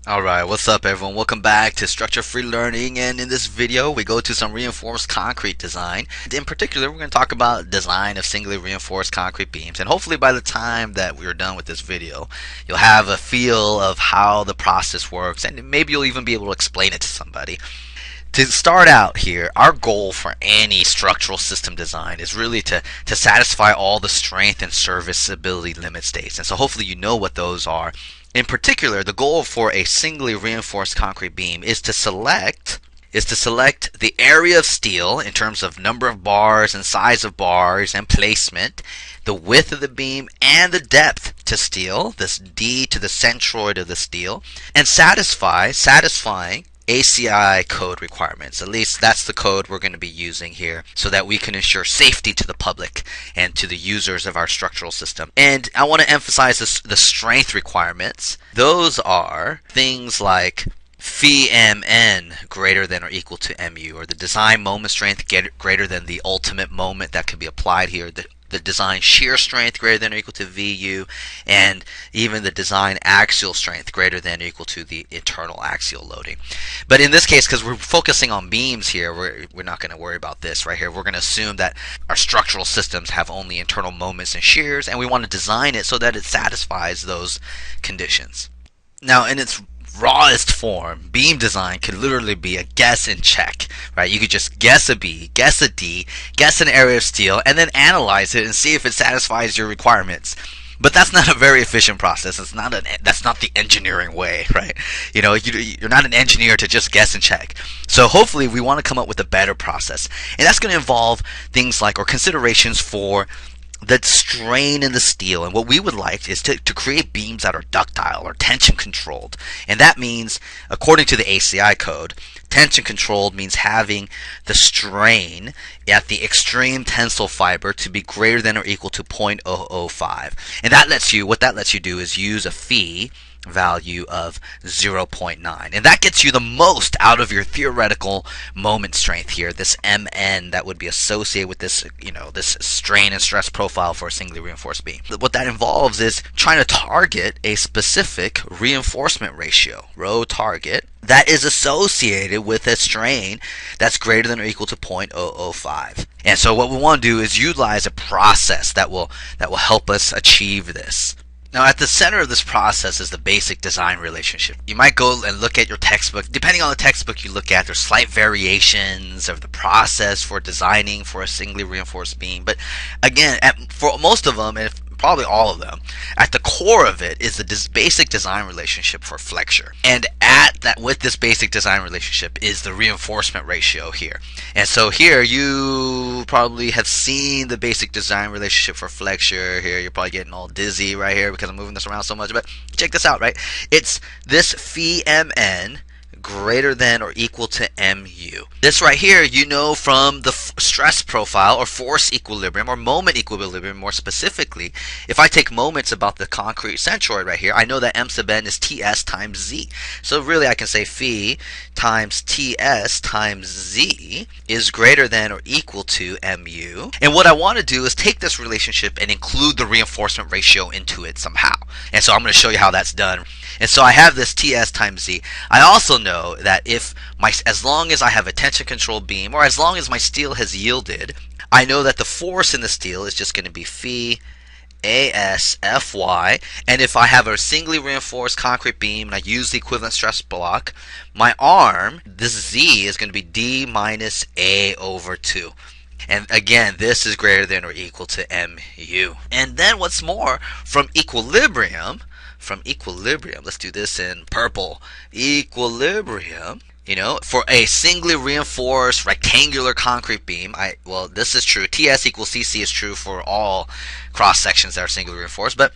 Alright, what's up everyone? Welcome back to Structure Free Learning, and in this video we go to some reinforced concrete design. In particular, we're going to talk about design of singly reinforced concrete beams, and hopefully by the time that we're done with this video you'll have a feel of how the process works, and maybe you'll even be able to explain it to somebody. To start out here, our goal for any structural system design is really to satisfy all the strength and serviceability limit states. And so hopefully you know what those are. In particular, the goal for a singly reinforced concrete beam is to select the area of steel in terms of number of bars and size of bars and placement, the width of the beam, and the depth to steel, this D to the centroid of the steel, and satisfying ACI code requirements. At least that's the code we're going to be using here so that we can ensure safety to the public and to the users of our structural system. And I want to emphasize the strength requirements. Those are things like phi mn greater than or equal to mu, or the design moment strength greater than the ultimate moment that could be applied here. The design shear strength greater than or equal to VU, and even the design axial strength greater than or equal to the internal axial loading. But in this case, because we're focusing on beams here, we're not going to worry about this right here. We're going to assume that our structural systems have only internal moments and shears, and we want to design it so that it satisfies those conditions. Now, in its rawest form, beam design could literally be a guess and check, right? You could just guess a B, guess a D, guess an area of steel, and then analyze it and see if it satisfies your requirements. But that's not a very efficient process. That's not the engineering way, right? You're not an engineer to just guess and check. So hopefully we want to come up with a better process. And that's going to involve things like, or considerations for the strain in the steel. And what we would like is to create beams that are ductile or tension controlled. And that means, according to the ACI code, tension controlled means having the strain at the extreme tensile fiber to be greater than or equal to 0.005. And what that lets you do is use a phi value of 0.9, and that gets you the most out of your theoretical moment strength here, this mn that would be associated with this this strain and stress profile for a singly reinforced beam. What that involves is trying to target a specific reinforcement ratio, rho target, that is associated with a strain that's greater than or equal to 0.005. And so what we want to do is utilize a process that will help us achieve this. Now, at the center of this process is the basic design relationship. You might go and look at your textbook. Depending on the textbook you look at, there's slight variations of the process for designing for a singly reinforced beam. But again, for most of them, and probably all of them, at the core of it is the basic design relationship for flexure. And with this basic design relationship is the reinforcement ratio here. And so here you probably have seen the basic design relationship for flexure. Here you're probably getting all dizzy right here because I'm moving this around so much. But check this out, right? It's this phi mn greater than or equal to mu. This right here, you know from the stress profile or force equilibrium or moment equilibrium more specifically. If I take moments about the concrete centroid right here, I know that m sub n is ts times z. So really I can say phi times ts times z is greater than or equal to mu. And what I want to do is take this relationship and include the reinforcement ratio into it somehow. And so I'm going to show you how that's done. And so I have this ts times z. I also know that as long as I have a tension controlled beam, or as long as my steel has yielded, I know that the force in the steel is just going to be phi as fy, and if I have a singly reinforced concrete beam and I use the equivalent stress block, my arm, this z, is going to be d minus a over 2. And again, this is greater than or equal to mu. And then what's more, from equilibrium, let's do this in purple. Equilibrium, for a singly reinforced rectangular concrete beam, this is true. TS equals CC is true for all cross sections that are singly reinforced, but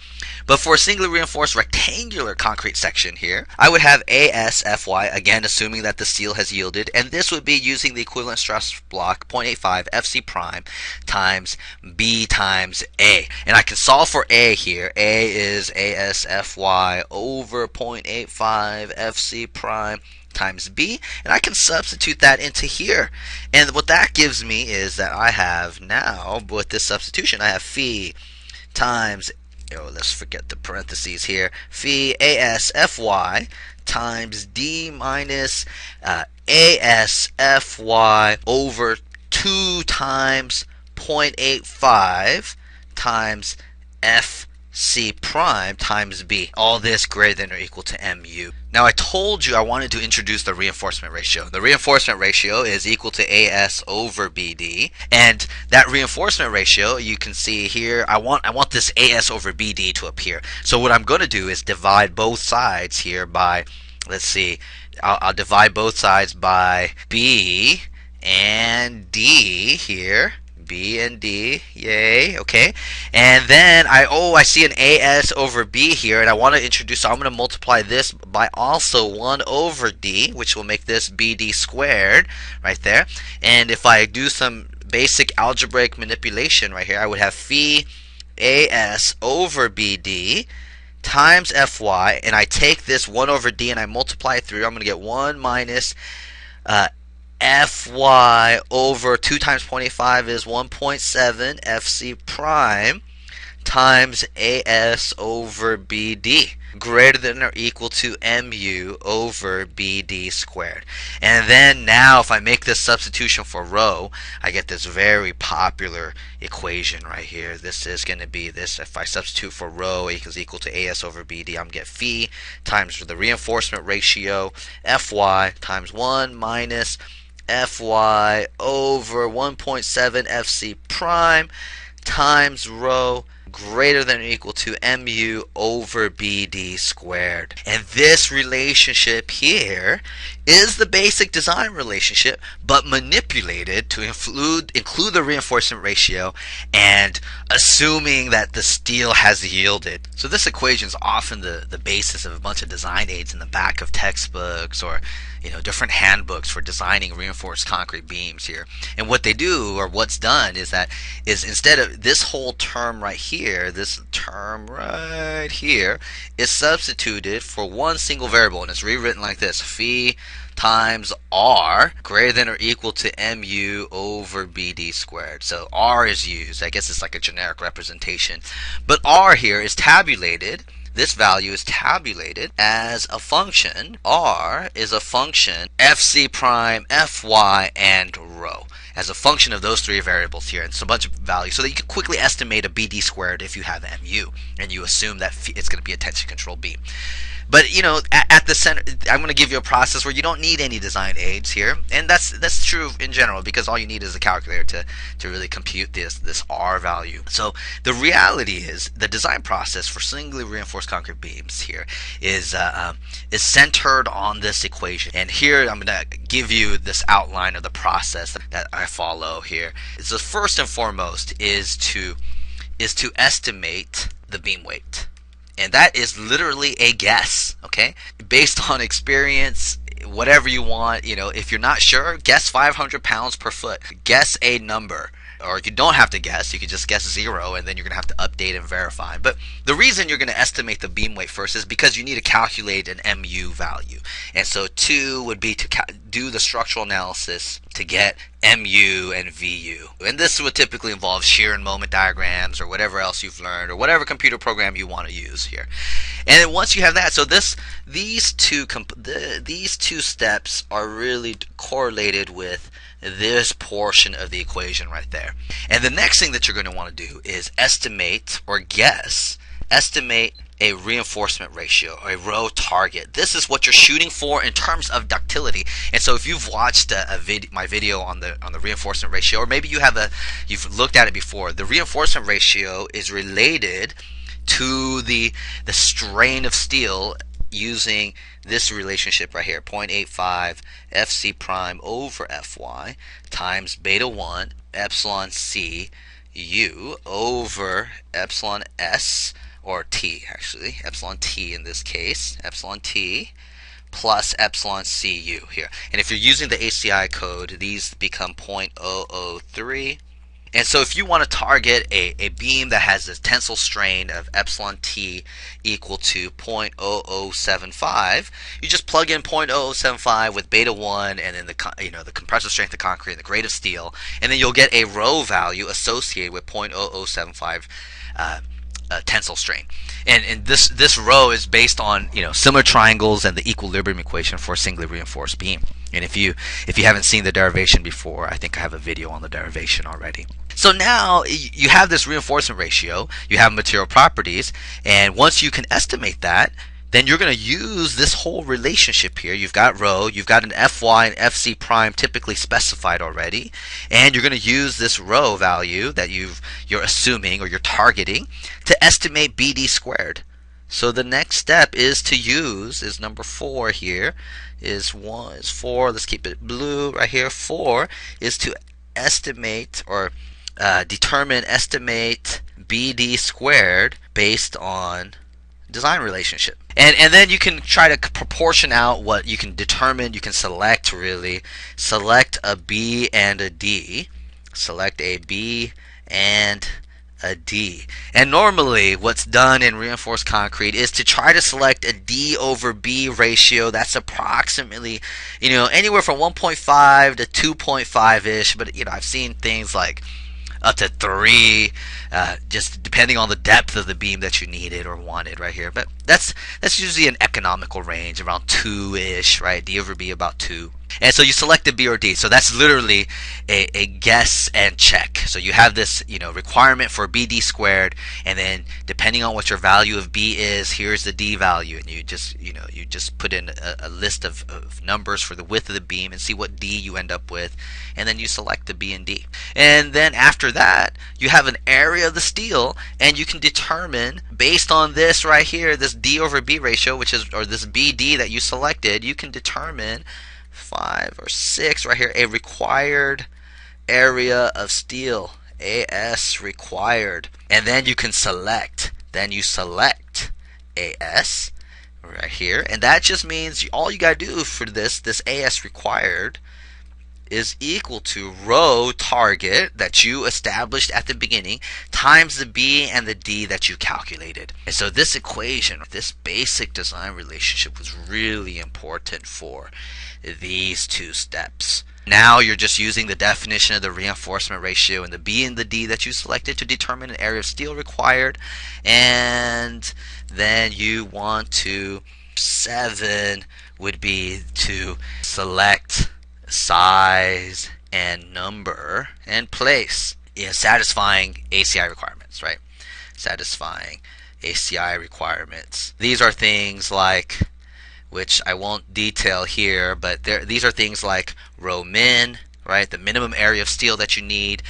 for a singly reinforced rectangular concrete section here, I would have ASFY, again assuming that the steel has yielded, and this would be using the equivalent stress block 0.85 FC prime times B times A. And I can solve for A here. A is ASFY over 0.85 FC prime times B, and I can substitute that into here. And what that gives me is that I have now, with this substitution, I have phi times, let's forget the parentheses here, phi ASFY times d minus ASFY over 2 times 0.85 times FC prime times B. All this greater than or equal to mu. Now I told you I wanted to introduce the reinforcement ratio. The reinforcement ratio is equal to AS over BD, and that reinforcement ratio, you can see here, I want this AS over BD to appear. So what I'm going to do is divide both sides here by, let's see, I'll divide both sides by B and D here. B and D, yay, okay. And then I see an AS over B here, and I want to introduce, so I'm going to multiply this by also 1 over D, which will make this BD squared right there. And if I do some basic algebraic manipulation right here, I would have phi AS over BD times Fy, and I take this 1 over D and I multiply it through. I'm going to get 1 minus Fy over 2 times 0.85 is 1.7 FC prime times AS over BD greater than or equal to mu over BD squared. And then now if I make this substitution for rho, I get this very popular equation right here. This is going to be this. If I substitute for rho is equal to AS over BD, I'm going to get phi times the reinforcement ratio Fy times 1 minus Fy over 1.7 FC prime times rho greater than or equal to mu over BD squared. And this relationship here is the basic design relationship, but manipulated to include the reinforcement ratio and assuming that the steel has yielded. So this equation is often the basis of a bunch of design aids in the back of textbooks or different handbooks for designing reinforced concrete beams here. And what they do, or what's done, is instead of this whole term right here, this term right here is substituted for one single variable, and it's rewritten like this: phi times r greater than or equal to mu over BD squared. So r is used. I guess it's like a generic representation, but r here is tabulated. This value is tabulated as a function. R is a function FC prime, Fy, and rho, as a function of those three variables here. And it's a bunch of values so that you can quickly estimate a BD squared if you have mu and you assume that it's going to be a tension control beam. But at the center, I'm going to give you a process where you don't need any design aids here, and that's true in general because all you need is a calculator to really compute this R value. So the reality is the design process for singly reinforced concrete beams here is centered on this equation. And here I'm going to give you this outline of the process that I follow here. So first and foremost is to estimate the beam weight. And that is literally a guess, okay? Based on experience, whatever you want, if you're not sure, guess 500 pounds per foot. Guess a number. Or you don't have to guess, you can just guess 0, and then you're going to have to update and verify. But the reason you're going to estimate the beam weight first is because you need to calculate an mu value. And so 2 would be to do the structural analysis to get mu and vu. And this would typically involve shear and moment diagrams or whatever else you've learned or whatever computer program you want to use here. And then once you have that, so these two steps are really correlated with this portion of the equation right there. And the next thing that you're going to want to do is estimate a reinforcement ratio, or a rho target. This is what you're shooting for in terms of ductility. And so if you've watched my video on the reinforcement ratio, or maybe you've looked at it before, the reinforcement ratio is related to the strain of steel using this relationship right here, 0.85 FC prime over Fy times beta 1 epsilon C U over epsilon S, or T actually, epsilon T in this case, epsilon T plus epsilon Cu here. And if you're using the ACI code, these become 0.003. And so if you want to target a beam that has a tensile strain of epsilon T equal to 0.0075, you just plug in 0.0075 with beta 1 and then the compressive strength of concrete and the grade of steel, and then you'll get a rho value associated with 0.0075 tensile strain. And this row is based on similar triangles and the equilibrium equation for a singly reinforced beam. And if you haven't seen the derivation before, I think I have a video on the derivation already. So now you have this reinforcement ratio, you have material properties, and once you can estimate that, then you're going to use this whole relationship here. You've got rho, you've got an Fy and Fc prime typically specified already, and you're going to use this rho value that you're assuming or you're targeting to estimate BD squared. So the next step is to use, is number 4 here, is 4, let's keep it blue right here. 4 is to estimate or estimate BD squared based on design relationship. And then you can try to proportion out what you can determine. You can select, really select a B and a D, select a B and a D. And normally what's done in reinforced concrete is to try to select a D over B ratio that's approximately anywhere from 1.5 to 2.5 ish, but I've seen things like up to 3, just depending on the depth of the beam that you needed or wanted right here. But that's usually an economical range, around 2-ish, right? D over B about 2. And so you select a B or D. So that's literally a guess and check. So you have this requirement for BD squared, and then depending on what your value of B is, here's the D value, and you just put in a list of numbers for the width of the beam and see what D you end up with, and then you select the B and D. And then after that, you have an area of the steel, and you can determine based on this right here, this D over B ratio, or this BD that you selected, you can determine 5 or 6 right here, a required area of steel, AS required. And then you can select, AS right here, and that just means all you gotta do for this AS required is equal to rho target that you established at the beginning times the B and the D that you calculated. And so this equation, this basic design relationship, was really important for these 2 steps. Now you're just using the definition of the reinforcement ratio and the B and the D that you selected to determine an area of steel required, and then you want to 7 would be to select size and number and place, satisfying ACI requirements, right? Satisfying ACI requirements. These are things like, which I won't detail here, but these are things like rho min, right? The minimum area of steel that you need,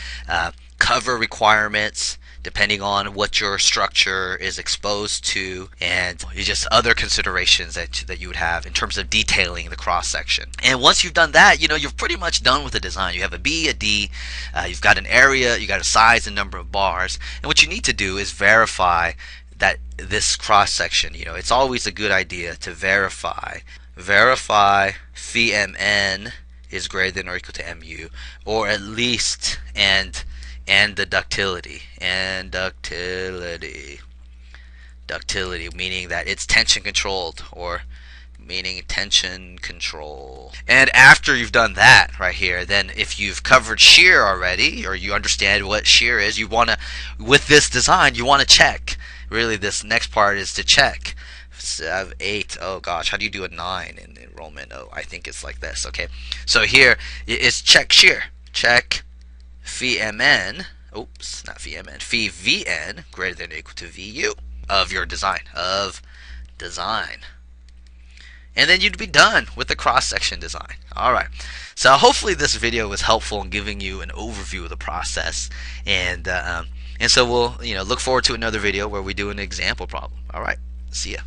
cover requirements, depending on what your structure is exposed to, and just other considerations that you would have in terms of detailing the cross section. And once you've done that, you're pretty much done with the design. You have a B, a D, you've got an area, you got a size and number of bars, and what you need to do is verify that this cross section, it's always a good idea to verify phi mn is greater than or equal to mu, or at least and the ductility, meaning that it's tension controlled, or meaning tension control. And after you've done that right here, then if you've covered shear already, or you understand what shear is, you want to, with this design, you want to check. Really, this next part is to check. 8, oh gosh, how do you do a 9 in Roman? Oh, I think it's like this. Okay, so here is check shear. Check phi mn, oops, not phi mn, phi vn greater than or equal to vu of your design, and then you'd be done with the cross-section design. Alright, so hopefully this video was helpful in giving you an overview of the process, and so we'll look forward to another video where we do an example problem. Alright, see ya.